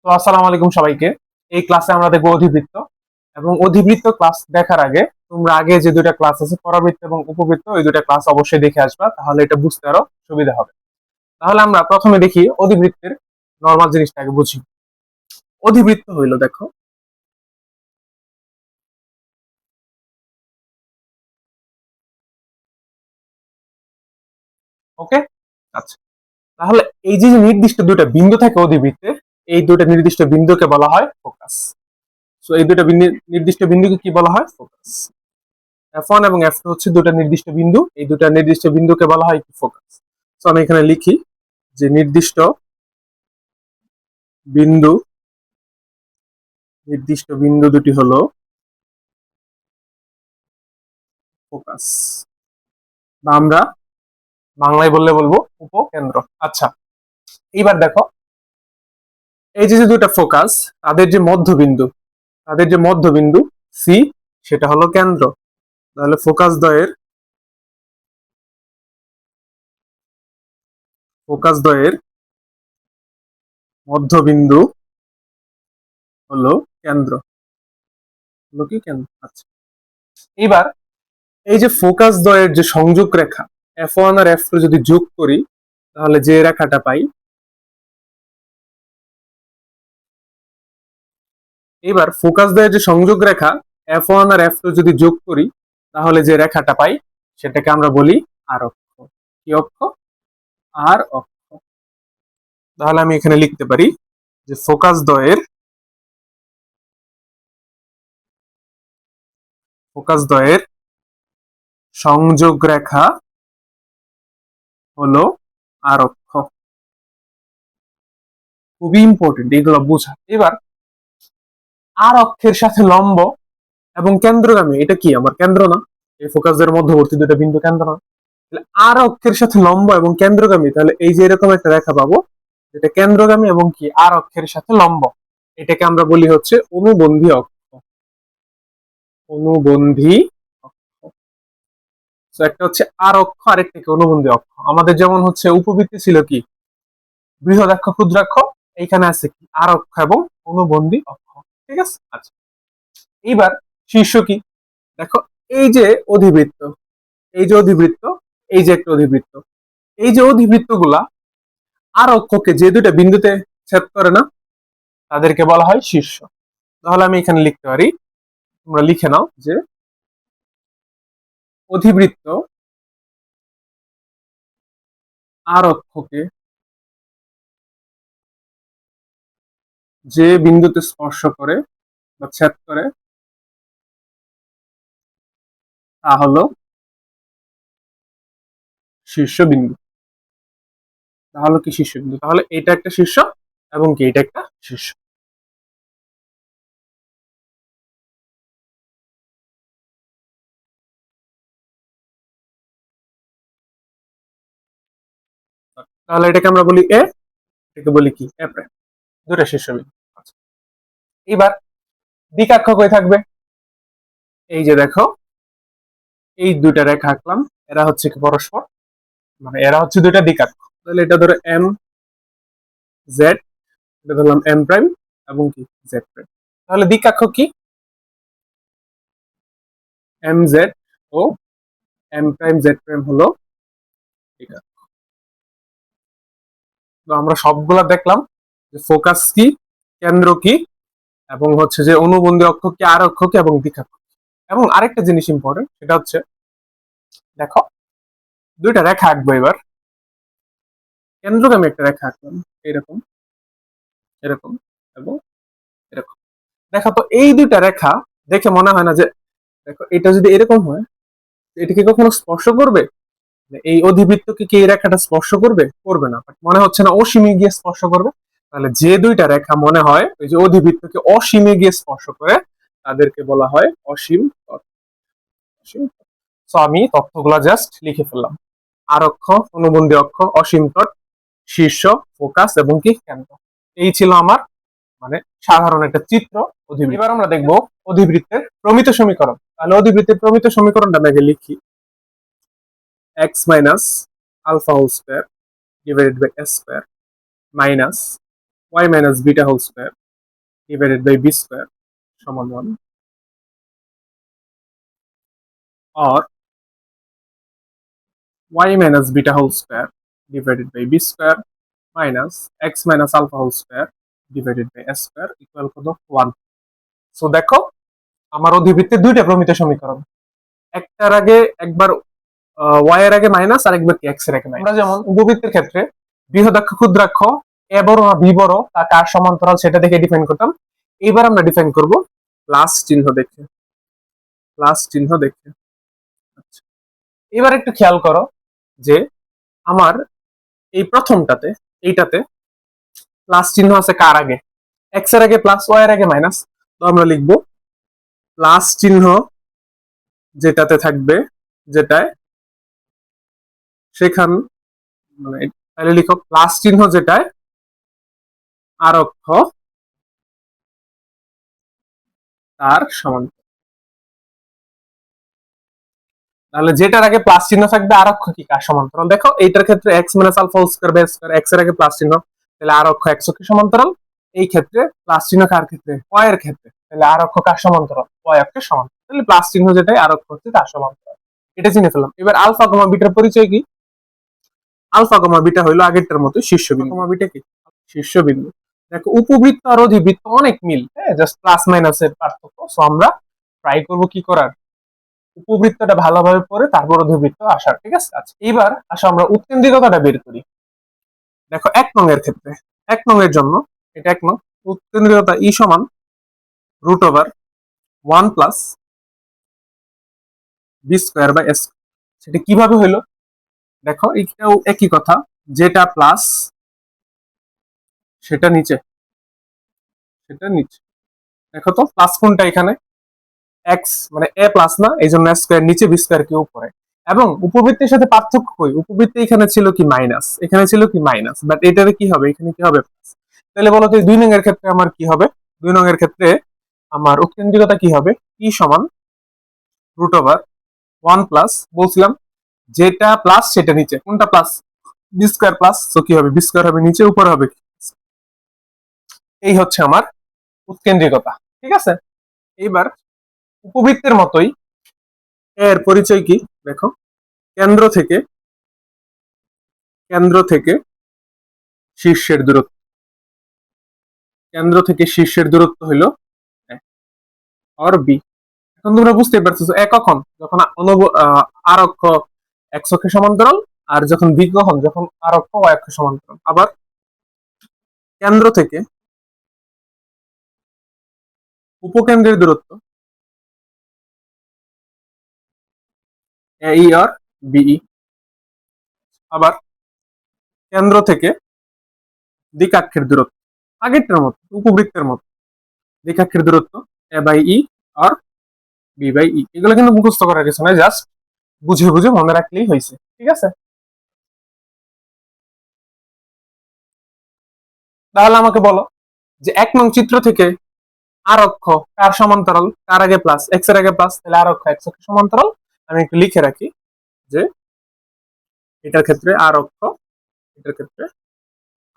তো আসসালামু আলাইকুম সবাইকে। এই ক্লাসে আমরা দেখবো অধিবৃত্ত। এবং অধিবৃত্ত ক্লাস দেখার আগে তোমরা আগে যে দুইটা ক্লাস আছে পরাবৃত্ত এবং উপবৃত্ত, ওই দুইটা ক্লাস অবশ্যই দেখে আসবা, তাহলে এটা বুঝতে আরো সুবিধা হবে। তাহলে আমরা প্রথমে দেখি অধিবৃত্তের নর্মাল জিনিসটাকে বুঝি। অধিবৃত্ত হইলো, দেখো, ওকে। আচ্ছা, তাহলে এই যে যে নির্দিষ্ট দুইটা বিন্দু থাকে অধিবৃত্তে, এই দুইটা নির্দিষ্ট বিন্দুকে বলা হয় ফোকাস। সো এই দুইটা নির্দিষ্ট বিন্দুকে কি বলা হয়? ফোকাস। F1 এবং F2 হচ্ছে দুটো নির্দিষ্ট বিন্দু, এই দুটো নির্দিষ্ট বিন্দুকে বলা হয় কি? ফোকাস। তো আমি এখানে লিখি যে নির্দিষ্ট বিন্দু, নির্দিষ্ট বিন্দু দুটি হলো ফোকাস, বা আমরা বাংলায় বললে বলবো উপকেন্দ্র। আচ্ছা, এইবার দেখো, এই যে যে দুটো ফোকাস, তাদের যে মধ্যবিন্দু, তাদের যে মধ্যবিন্দু সি, সেটা হলো কেন্দ্র। তাহলে ফোকাস দ্বয়ের মধ্যবিন্দু হলো কেন্দ্র, হলো কি? কেন্দ্র। আচ্ছা, এবার এই যে ফোকাস দ্বয়ের যে সংযোগ রেখা F1 আর F2 যদি যোগ করি, তাহলে যে রেখাটা পাই, এবার ফোকাস দ্বয়ের যে সংযোগ রেখা F1 আর F2 যদি যোগ করি, তাহলে যে রেখাটা পাই সেটাকে আমরা বলি আর অক্ষ। কি অক্ষ? আর অক্ষ। তাহলে আমি এখানে লিখতে পারি যে ফোকাস দ্বয়ের সংযোগ রেখা হলো আর অক্ষ। খুবই ইম্পর্টেন্ট এগুলো বোঝা। এবার আর অক্ষের সাথে লম্ব এবং কেন্দ্রগামী, এটা কি আমার কেন্দ্র না? এই ফোকাসের মধ্যবর্তী দুটো বিন্দু কেন্দ্র না? তাহলে আর অক্ষের সাথে লম্ব এবং কেন্দ্রগামী, তাহলে এই যে এরকম একটা রেখা পাবো, যেটা কেন্দ্রগামী এবং কি আর অক্ষের সাথে লম্ব, এটাকে আমরা বলি হচ্ছে অনুবন্ধী অক্ষ। অনুবন্ধী অক্ষ। তো একটা হচ্ছে আর অক্ষ, আরেকটা কি? অনুবন্ধী অক্ষ। আমাদের যেমন হচ্ছে উপবৃত্তি ছিল কি? বৃহদাক্ষ ক্ষুদ্রাক্ষ, এইখানে আছে কি? আর অক্ষ এবং অনুবন্ধী অক্ষ। ঠিক আছে। আচ্ছা, এইবার শীর্ষ কি? দেখো, এই যে অধিবৃত্ত, এই যে অধিবৃত্ত, এই যে একটা অধিবৃত্ত, এই যে অধিবৃত্ত গুলা আর অক্ষকে যে দুটা বিন্দুতে ছেদ করে না, তাদেরকে বলা হয় শীর্ষ। তাহলে আমি এখানে লিখতে পারি, তোমরা লিখে নাও যে অধিবৃত্ত আর অক্ষকে যে বিন্দুতে স্পর্শ করে বা ছেদ করে, তা হলো শীর্ষবিন্দু। তাহলে কি শীর্ষবিন্দু? তাহলে এটা একটা শীর্ষ এবং কি এটা একটা শীর্ষ। তাহলে এটাকে আমরা বলি এ, এটাকে বলি কি? এ প্রাইম। দুটা শীর্ষবিন্দু। আচ্ছা, এবার দ্বিকাক্ষ কই থাকবে? এই যে দেখো, এই দুইটা রেখা আঁকলাম, এরা হচ্ছে কি পরস্পর, মানে এরা হচ্ছে দুইটা দ্বিকাক্ষ। তাহলে এটা ধরো এম জেড, এটা ধরলাম এম প্রাইম এবং কি জেড প্রাইম। তাহলে দ্বিকাক্ষ কি? এম জেড ও এম প্রাইম জেড প্রাইম হলো দ্বিকাক্ষ। তো আমরা সবগুলা দেখলাম যে ফোকাস কি, কেন্দ্র কি, এবং হচ্ছে যে অনুবন্ধী অক্ষ কি, আর অক্ষ কি, এবং দ্বিকাক্ষ। এবং আরেকটা জিনিস ইম্পর্টেন্ট, সেটা হচ্ছে দেখো, দুইটা রেখা আঁকবো এবার। কেন্দ্রগামী একটা রেখা আঁকলাম, এরকম, এরকম এবং এরকম। দেখো তো, এই দুইটা রেখা দেখে মনে হয় না যে, দেখো এটা যদি এরকম হয়, এটা কি কখনো স্পর্শ করবে? এই অধিবৃত্তকে কি এই রেখাটা স্পর্শ করবে? করবে না। But মনে হচ্ছে না অসীমে গিয়ে স্পর্শ করবে? তাহলে যে দুইটা রেখা মনে হয় ওই যে অধিবৃত্তকে অসীমে গিয়ে স্পর্শ করে, তাদেরকে বলা হয় অসীম তট। অসীম তট। So আমি তথ্যগুলা জাস্ট লিখে ফেললাম: আর অক্ষ, অনুবন্ধী অক্ষ, অসীম তট, শীর্ষ, ফোকাস এবং কি কেন্দ্র। এই ছিল আমার মানে সাধারণ একটা চিত্র অধিবৃত্ত। এবার আমরা দেখবো অধিবৃত্তের প্রমিত সমীকরণ। তাহলে অধিবৃত্তের প্রমিত সমীকরণটা আমি আগে লিখি: x minus alpha whole square divided by s square minus y minus beta whole square divided by b square সমান 1, or y minus beta whole square divided by b square minus x minus alpha whole square divided by s square equal কত 1. So দেখো আমার অধিবৃত্তের দুইটা প্রমিত সমীকরণ, একটার আগে একবার y এর আগে মাইনাস আর একবার কি x এর আগে মাইনাস। আমরা যেমন উপবৃত্তের ক্ষেত্রে বৃহদাক্ষ ক্ষুদ্রাক্ষ a বড় না b বড় তা কার সমান্তরাল সেটা দেখে ডিফাইন করতাম। এবার আমরা ডিফাইন করব প্লাস চিহ্ন দেখে, প্লাস চিহ্ন দেখে। আচ্ছা, এবার একটু খেয়াল করো যে আমার এই প্রথমটাতে এইটাতে প্লাস চিহ্ন আছে কার আগে, x এর আগে প্লাস y এর আগে মাইনাস। তো আমরা লিখব প্লাস চিহ্ন যেটাতে থাকবে, যেটায় সেখান মানে তাহলে লিখো প্লাস চিহ্ন যেটায় আরক্ষ তার সমান্তরাল। তাহলে যেটার আগে প্লাস চিহ্ন থাকবে আরক্ষ কি কার সমান্তরাল। দেখো এইটার ক্ষেত্রে x minus alpha whole square by square, x এর আগে প্লাস চিহ্ন, তাহলে আরক্ষ x অক্ষের সমান্তরাল। এই ক্ষেত্রে প্লাস চিহ্ন কার ক্ষেত্রে, y এর ক্ষেত্রে, তাহলে আরক্ষ কার সমান্তরাল, y অক্ষের সমান্তরাল। তাহলে প্লাস চিহ্ন যেটাই আরক্ষ হচ্ছে তার সমান্তরাল, এটা চিনে ফেললাম। এবার আলফা কমা বিটার পরিচয় কি, আলফা কমা বিটা হইলো আগেরটার মতো শীর্ষবিন্দু, কমা বিটা কি শীর্ষবিন্দু। দেখো উপবৃত্ত আর অধিবৃত্ত অনেক মিল, হ্যাঁ জাস্ট প্লাস মাইনাসের পার্থক্য। সো আমরা ট্রাই করব কি করার, উপবৃত্তটা ভালোভাবে পড়ে তারপর অধিবৃত্ত আসার, ঠিক আছে। আচ্ছা এইবার আসো আমরা উৎকেন্দ্রিকতাটা বের করি। দেখো এক নং এর ক্ষেত্রে, এক নং এর জন্য এটা এক নং, উৎকেন্দ্রিকতা ই সমান root over 1 plus b square by s. সেটা কিভাবে হইলো, দেখো এটাও একই কথা, যেটা প্লাস সেটা নিচে, সেটা নিচে। দেখো তো প্লাস কোনটা এখানে, এক্স মানে এ প্লাস না, এই জন্য স্কয়ার নিচে, বি স্কয়ার কি উপরে। এবং উপবৃত্তের সাথে পার্থক্য কই, উপবৃত্তে এখানে ছিল কি মাইনাস, এখানে ছিল কি মাইনাস, বাট এটারে কি হবে, এখানে কি হবে প্লাস। তাহলে বলো তো দুই নং এর ক্ষেত্রে আমার কি হবে, দুই নং এর ক্ষেত্রে আমার উৎকেন্দ্রিকতা কি হবে, ই সমান রুট ওভার 1 প্লাস, বলছিলাম যেটা প্লাস সেটা নিচে, কোনটা প্লাস, বি স্কয়ার প্লাস, তো কি হবে বি স্কয়ার হবে নিচে, উপরে হবে কি। এই হচ্ছে আমার উৎকেন্দ্রিকতা, ঠিক আছে। এইবার উপবৃত্তের মতোই এর পরিচয় কি, দেখো কেন্দ্র থেকে, কেন্দ্র থেকে শীর্ষের দূরত্ব, কেন্দ্র থেকে শীর্ষের দূরত্ব হলো আর বি। এখন তোমরা বুঝতে পারতেছো এ কখন, যখন আর অক্ষ এক্স অক্ষের সমান্তরাল, আর যখন বি কখন, যখন আর অক্ষ ওয়াই অক্ষের সমান্তরাল। আবার কেন্দ্র থেকে উপকেন্দ্রের দূরত্ব এই আর বিই। আবার কেন্দ্র থেকে দ্বিকাক্ষের দূরত্ব, আগেরটার মতো উপবৃত্তের মতো, দ্বিকাক্ষের দূরত্ব এ বাই ই আর বি বাই ই। এগুলো কিন্তু মুখস্থ করার কিছু নয়, জাস্ট বুঝে বুঝে মনে রাখলেই হয়েছে, ঠিক আছে। তাহলে আমাকে বলো যে এক নং চিত্র থেকে আর অক্ষ কার সমান্তরাল, কার আগে প্লাস, এক্স এর আগে প্লাস, তাহলে আর অক্ষ এক্স অক্ষের সমান্তরাল। আমি একটু লিখে রাখি যে এটার ক্ষেত্রে আর অক্ষ, এটার ক্ষেত্রে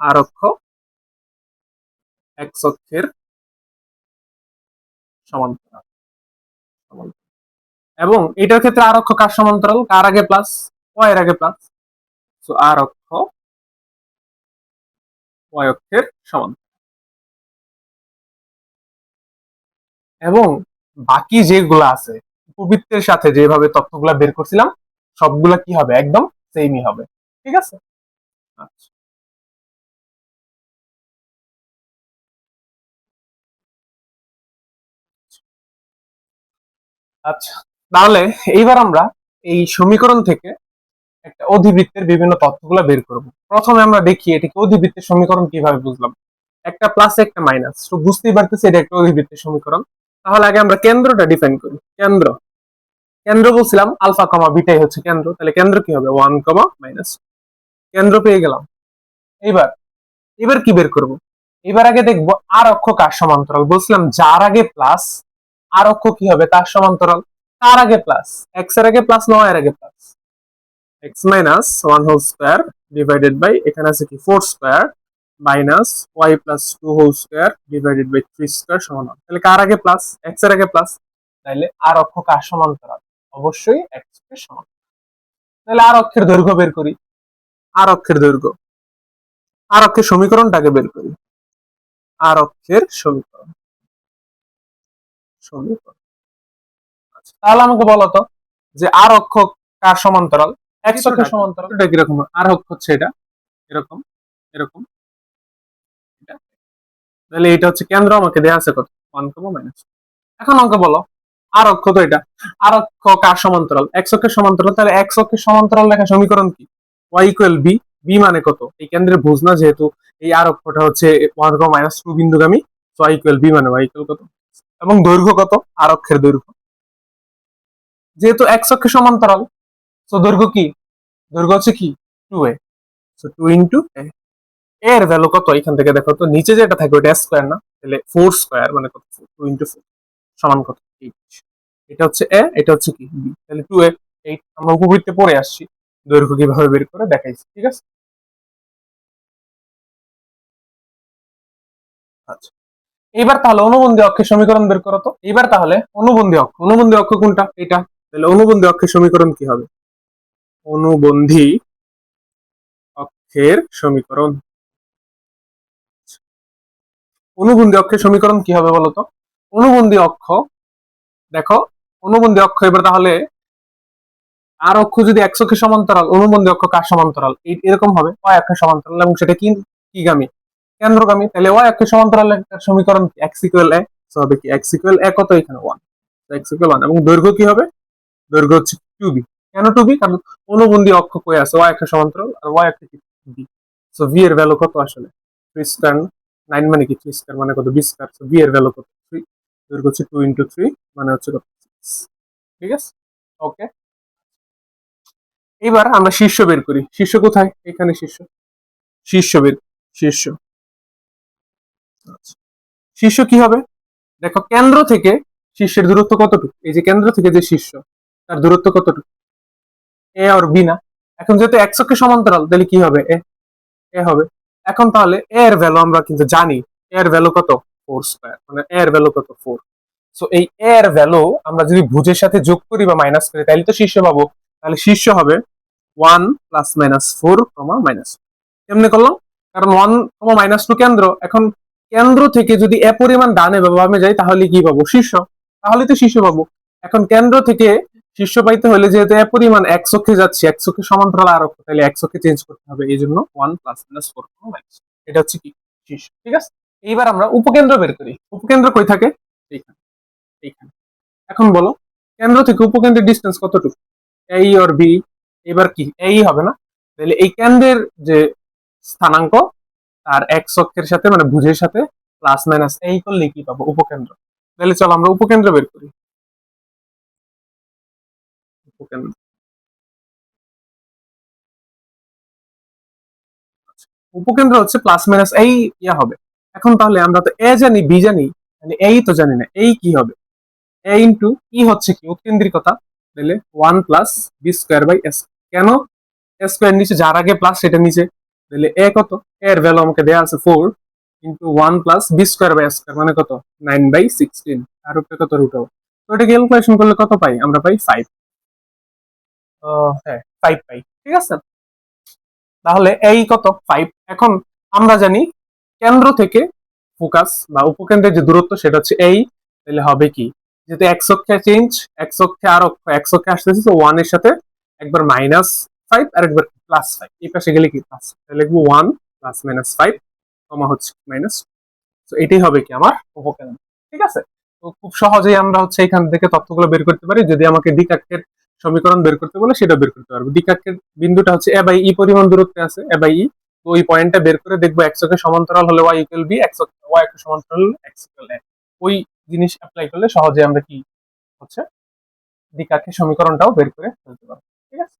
আর অক্ষ এক্স অক্ষের সমান্তরাল, এবং এটার ক্ষেত্রে আর অক্ষ কার সমান্তরাল, কার আগে প্লাস, ওয়াই এর আগে প্লাস। সো আর অক্ষ ওয়াই অক্ষের সমান্তরাল। এবং বাকি যেগুলো আছে উপবৃত্তের সাথে যেভাবে তথ্যগুলা বের করছিলাম সবগুলা কি হবে, একদম সেমই হবে, ঠিক আছে। আচ্ছা আচ্ছা, তাহলে এইবার আমরা এই সমীকরণ থেকে একটা অধিবৃত্তের বিভিন্ন তথ্যগুলো বের করব। প্রথমে আমরা দেখি এটাকে অধিবৃত্তের সমীকরণ কিভাবে বুঝলাম, একটা প্লাস একটা মাইনাস, তো বুঝতেই পারতেছি এটা একটা অধিবৃত্তের সমীকরণ। তাহলে আগে আমরা কেন্দ্রটা ডিফাইন করি। কেন্দ্র, কেন্দ্র বলছিলাম আলফা কমা বিটাই হচ্ছে কেন্দ্র, তাহলে কেন্দ্র কি হবে 1 কমা মাইনাস, কেন্দ্র পেয়ে গেলাম। এইবার এবার কি বের করব, এবার আগে দেখবো আর অক্ষ কার সমান্তরাল, বলছিলাম যার আগে প্লাস আর অক্ষ কি হবে তার সমান্তরাল, তার আগে প্লাস, এক্স এর আগে প্লাস, নয় এর আগে plus, x minus 1 whole square divided by এখানে আছে কি 4 square minus y plus two whole square divided by three square সমান 1। তাহলে কার আগে প্লাস? এক্স এর আগে প্লাস। তাহলে আর অক্ষ কার সমান্তরাল? অবশ্যই এক্স এর সমান। তাহলে আর অক্ষের দৈর্ঘ্য বের করি। আর অক্ষের দৈর্ঘ্য, আর অক্ষের সমীকরণটাকে বের করি। আর অক্ষের সমীকরণ, সমীকরণ। আচ্ছা, তাহলে আমাকে বলো তো যে আর অক্ষ কার সমান্তরাল? এক্স অক্ষের সমান্তরাল। এটা কিরকম? আর অক্ষ হচ্ছে এটা এরকম, এরকম, এটা। তাহলে এটা হচ্ছে কেন্দ্র, আমাকে দেয়া আছে কত? 1, মাইনাস। এখন আমাকে বলো আর অক্ষ তো এটা, আর অক্ষ কার সমান্তরাল? এক্স অক্ষের সমান্তরাল। তাহলে এক্স অক্ষের সমান্তরাল লেখা সমীকরণ কি? Y equal B. বি মানে কত? এই কেন্দ্রের ভুজ না, যেহেতু এই আর অক্ষটা হচ্ছে 1, -2 বিন্দুগামী। ওয়াই ইকুয়াল বি মানে ওয়াই ইকুয়াল কত? এবং দৈর্ঘ্য কত? আর অক্ষের দৈর্ঘ্য, যেহেতু এক্স অক্ষের সমান্তরাল, তো দৈর্ঘ্য কি? দৈর্ঘ্য হচ্ছে কি? 2a। So 2 into a। এর ভ্যালু কত? এখান থেকে দেখো তো, নিচে যেটা থাকে ওটা স্কোয়ার না, তাহলে 4 স্কোয়ার মানে কত? 2 ইন্টু 4 সমান কত? 8। এটা হচ্ছে এ, এটা হচ্ছে কি? বি। তাহলে 2a 8। আমরা উপবৃত্তে পড়ে আসছি দৈর্ঘ্য কিভাবে বের করে দেখাইছি, ঠিক আছে? আচ্ছা, এবার তাহলে অনুবন্ধী অক্ষের সমীকরণ বের করো তো। এবার তাহলে অনুবন্ধী অক্ষ, অনুবন্ধী অক্ষ কোনটা? এটা। তাহলে অনুবন্ধী অক্ষের সমীকরণ কি হবে? অনুবন্ধী অক্ষের সমীকরণ, অনুবন্ধী অক্ষের সমীকরণ কি হবে বলতো? অনুবন্ধী অক্ষ, দেখো অনুবন্ধী অক্ষ এবার তাহলে আর অক্ষ যদি এক্স অক্ষের সমান্তরাল, অনুবন্ধী অক্ষ কার সমান্তরাল? এরকম হবে ওয়াই অক্ষের সমান্তরাল, এবং সেটা কি কি গামী? কেন্দ্রগামী। তাহলে ওয়াই অক্ষের সমান্তরাল সমীকরণ কি? এক্স ইকুয়াল এ। হবে কি? এক্স ইকুয়াল এ কত? এখানে 1। এক্স ইকুয়াল 1 এবং দৈর্ঘ্য কি হবে? দৈর্ঘ্য হচ্ছে 2b। কেন 2b? কারণ অনুবন্ধী অক্ষ কই আছে? ওয়াই অক্ষের সমান্তরাল, আর ওয়াই অক্ষ কি? b। সো v এর ভ্যালু কত আসলে? 3 স্কয়ার। 9 মানে কি? 3 স্কয়ার মানে কত? b square. সো v এর ভ্যালু কত? 3। দৈর্ঘ্য হচ্ছে 2 ইনটু 3 মানে হচ্ছে কত? 6। ঠিক আছে, ওকে। এবার আমরা শীর্ষ বের করি। শীর্ষ কোথায়? এখানে শীর্ষ। শীর্ষ বের, শীর্ষ। আচ্ছা, শীর্ষ কি হবে? দেখো কেন্দ্র থেকে শীর্ষের দূরত্ব কতটুকু? এই যে কেন্দ্র থেকে যে শীর্ষ, তার দূরত্ব কতটুকু? এ আর বি না? এখন যেহেতু এক্স অক্ষের সমান্তরাল, তাহলে কি হবে? এ, এ হবে। এখন তাহলে এ এর ভ্যালু আমরা কিন্তু জানি। এ এর ভ্যালু কত? 4 স্কয়ার। মানে এ এর ভ্যালু কত? 4। সো এই এ এর ভ্যালু আমরা যদি ভুজের সাথে যোগ করি বা মাইনাস করি, তাহলে তো শীর্ষ পাবো। তাহলে শীর্ষ হবে 1 প্লাস মাইনাস 4, মাইনাস। কেমনে করলাম? কারণ 1, -2 কেন্দ্র। এখন কেন্দ্র থেকে যদি এ পরিমাণ ডানে বা বামে যাই, তাহলে কি পাবো? শীর্ষ। তাহলে তো শীর্ষ পাবো। এখন কেন্দ্র থেকে শীর্ষ পাইতে হলে যেহেতু এ পরিমাণ এক্স অক্ষে যাচ্ছে, এক্স অক্ষের সমান্তরাল আর অক্ষ, তাহলে এক্স অক্ষে চেঞ্জ করতে হবে। এই জন্য 1 প্লাস মাইনাস 4, মাইনাস। এটা হচ্ছে কি? শীর্ষ। ঠিক আছে, এইবার আমরা উপকেন্দ্র বের করি। উপকেন্দ্র কই থাকে? এইখানে, এইখানে। এখন বলো কেন্দ্র থেকে উপকেন্দ্রের ডিস্টেন্স কতটুকু? এই অর বি? এবার কি এই হবে না? তাহলে এই কেন্দ্রের যে স্থানাঙ্ক আর এক্স অক্ষের সাথে মানে ভুজের সাথে প্লাস মাইনাস এই করলে কি পাবো? উপকেন্দ্র। তাহলে চলো আমরা উপকেন্দ্র বের করি। উপকেন্দ্র, উপকেন্দ্র হচ্ছে প্লাস মাইনাস এই ইয়া হবে। এখন তাহলে আমরা তো এ জানি, বি জানি, মানে এই তো জানি না, এই কি হবে? এ ইন্টু ই হচ্ছে কি? উৎকেন্দ্রিকতা। তাহলে 1 plus b square by s. কেন? এ স্কোয়ার নিচে, যার আগে প্লাস সেটা নিচে। তাহলে এ কত? এর ভ্যালু আমাকে দেওয়া আছে 4 into 1 plus b square by square মানে কত? 9/16। আর উপরে কত? রুট হবে। তো এটা ক্যালকুলেশন করলে কত পাই? আমরা পাই 5। হ্যাঁ, 5 পাই। ঠিক আছে, তাহলে এই কত? 5। এখন আমরা জানি কেন্দ্র থেকে ফোকাস বা উপকেন্দ্রের যে দূরত্ব সেটা হচ্ছে এই। তাহলে হবে কি? যেহেতু এক্স অক্ষে চেঞ্জ, এক্স অক্ষে আর অক্ষ, এক্স অক্ষে আসতেছে, তো 1 এর সাথে একবার -5 আর একবার +5। এই পাশে গেলে কি প্লাস? তাহলে লিখবো 1 প্লাস -5 কমা হচ্ছে মাইনাস। তো এটাই হবে কি আমার উপকেন্দ্র। ঠিক আছে, তো খুব সহজেই আমরা হচ্ছে এখান থেকে তথ্যগুলো বের করতে পারি। যদি আমাকে দ্বিকাক্ষের সমীকরণ বের করতে বলে সেটা বের করতে পারবো। দ্বিকাক্ষের বিন্দুটা হচ্ছে এ বাই ই পরিমাণ দূরত্বে আছে, এ বাই ই। তো ওই পয়েন্টটা বের করে দেখবো এক্স অক্ষের সমান্তরাল হলে y equal b, x y অক্ষের সমান্তরাল হলে এক্স ইকুয়াল এ। ওই জিনিস অ্যাপ্লাই করলে সহজে আমরা কি হচ্ছে দ্বিকাক্ষের সমীকরণটাও বের করে ফেলতে পারবো। ঠিক আছে,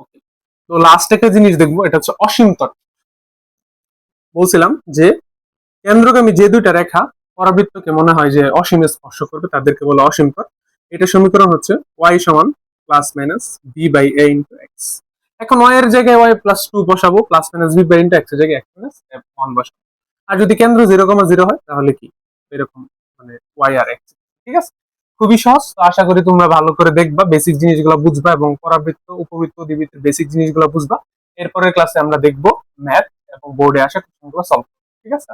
ওকে। তো লাস্ট একটা জিনিস দেখবো, এটা হচ্ছে অসীম তট। বলছিলাম যে কেন্দ্রগামী যে দুইটা রেখা পরাবৃত্তকে মনে হয় যে অসীমে স্পর্শ করবে, তাদেরকে বলে অসীম তট। এটা সমীকরণ হচ্ছে ওয়াই সমান plus minus b by a into x. এখন ওয়াই এর জায়গায় ওয়াই প্লাস টু বসাবো, plus minus b by into x এর জায়গায় এক্স মাইনাস ওয়ান বসাবো। আর যদি কেন্দ্র 0,0 হয় তাহলে কি এরকম, মানে ওয়াই আর এক্স। ঠিক আছে, খুবই সহজ। তো আশা করি তোমরা ভালো করে দেখবা, বেসিক জিনিসগুলো বুঝবা এবং পরাবৃত্ত উপবৃত্ত দ্বিবৃত্তের বেসিক জিনিসগুলো বুঝবা। এরপরের ক্লাসে আমরা দেখবো ম্যাথ এবং বোর্ডে আসা কোশ্চেনগুলো সলভ। ঠিক আছে।